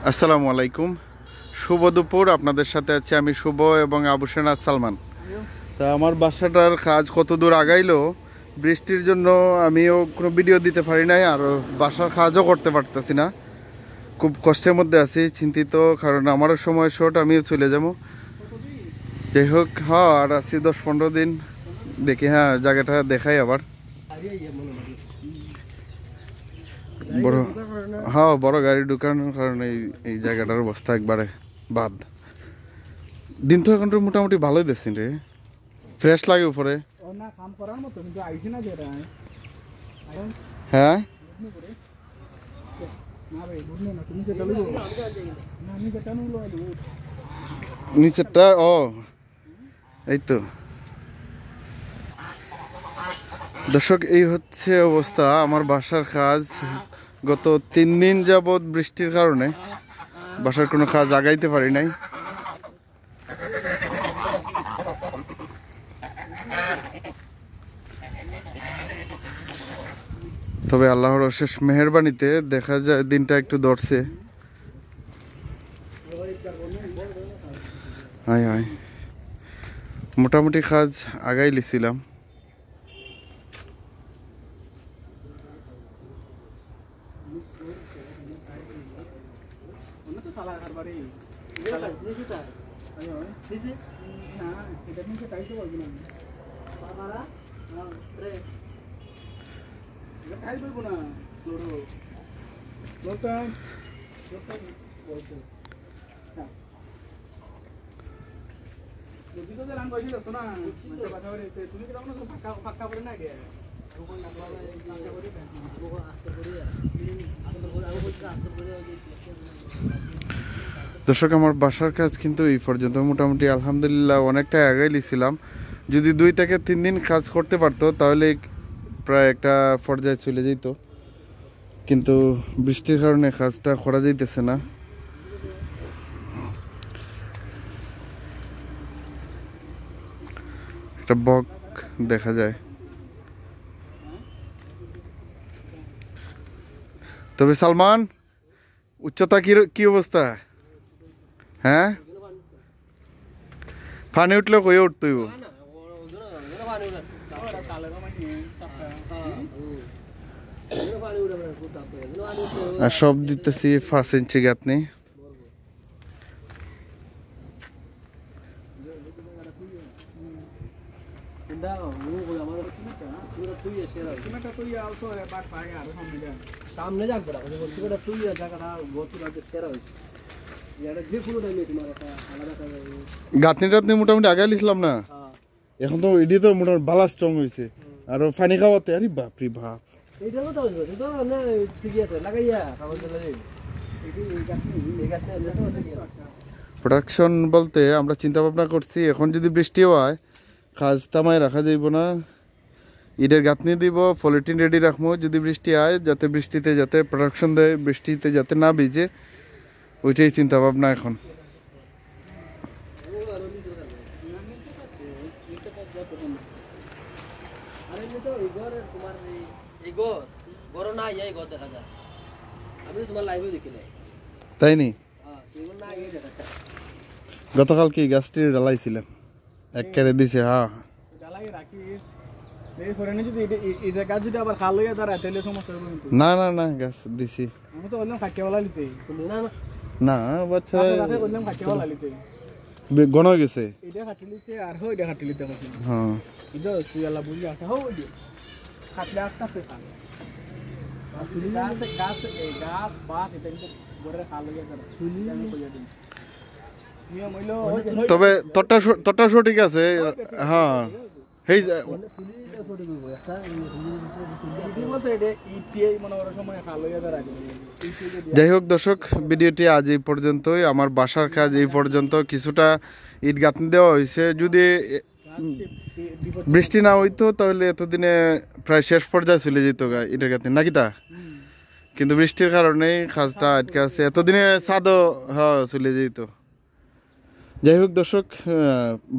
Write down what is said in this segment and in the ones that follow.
আসসালামু আলাইকুম, শুভ দুপুর। আপনাদের সাথে আছি আমি শুভ এবং আবু সেনাজ সালমান। তা আমার বাসাটার কাজ কত দূর আগাইলো, বৃষ্টির জন্য আমিও কোনো ভিডিও দিতে পারি নাই, আর বাসার কাজও করতে পারতেছি না। খুব কষ্টের মধ্যে আছি, চিন্তিত, কারণ আমারও সময় শর্ট, আমিও চলে যাবো। যাই হোক, হ্যাঁ, আর আছি 10-15 দিন, দেখি। হ্যাঁ, জায়গাটা দেখাই আবার। বড়, হ্যাঁ, বড় গাড়ি ঢুকানোর কারণে এই জায়গাটার অবস্থা একবারে বাদ। দিন তো এখন মোটামুটি ভালোই দেখছেন রে, ফ্রেশ লাগে উপরে। হ্যাঁ, নিচেরটা, ও এই তো দর্শক, এই হচ্ছে অবস্থা আমার বাসার কাজ। গত 3 দিন যাবৎ বৃষ্টির কারণে বাসার কোনো কাজ আগাইতে পারি নাই। তবে আল্লাহর অশেষ মেহেরবানিতে দেখা যায় দিনটা একটু ধরছে। হায় হায়, মোটামুটি কাজ আগাই লিছিলাম। দর্শক, আমার বাসার কাজ কিন্তু এই পর্যন্ত মোটামুটি আলহামদুলিল্লাহ অনেকটা আগাই লিছিলাম। যদি 2 থেকে 3 দিন কাজ করতে পারতো তাহলে প্রায় একটা পর্যায়ে চলে যেত, কিন্তু বৃষ্টির কারণে কাজটা করা যাইতেছে না। একটা বক দেখা যায়। তবে সালমান, উচ্চতা কি অবস্থা? হ্যাঁ, পানি উঠলে কয়ে উঠতই। আর সব দিতেছি 5 ইঞ্চি গাঁথনি। গাঁথনি টাথনি মোটামুটি আগে লিখলাম না, এখন তো এটি তো মোটামুটি বালা স্ট্রং হয়েছে। আর পানি খাওয়াতে, আরে বাপরি বাপ। প্রোডাকশন বলতে আমরা চিন্তা ভাবনা করছি, এখন যদি বৃষ্টিও হয় কাজ তামায় রাখা যাইব না। ইটের গাঁথনি দিব, পলিথিন রেডি রাখবো যদি বৃষ্টি হয়, যাতে বৃষ্টিতে যাতে প্রোডাকশন দেয়, বৃষ্টিতে যাতে না ভিজে, ওইটাই চিন্তা ভাবনা এখন। তাই নি, গতকাল কি গাছটি ডালাইছিলাম, এক কেড়ে দিছে। হ্যাঁ, না না না, গাছ দিছি না, বাচ্চা গণ হয়ে গেছে। হ্যাঁ, তবে তোরটা সঠিক আছে। হ্যাঁ, যাই হোক দর্শক, ভিডিওটি আজ এই পর্যন্তই। আমার বাসার কাজ এই পর্যন্ত, কিছুটা ইট গাঁথনি দেওয়া হয়েছে। যদি বৃষ্টি না হইতো তাহলে এতদিনে প্রায় শেষ পর্যায়ে চলে যেত ইটের গাঁথনি, নাকি তা? কিন্তু বৃষ্টির কারণে কাজটা আটকে আছে, এতদিনে ছাদও চলে যেত। যাই হোক দর্শক,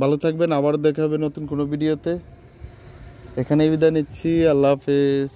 ভালো থাকবেন, আবার দেখা হবে নতুন কোনো ভিডিওতে। এখানেই বিদায় নিচ্ছি, আল্লাহ হাফেজ।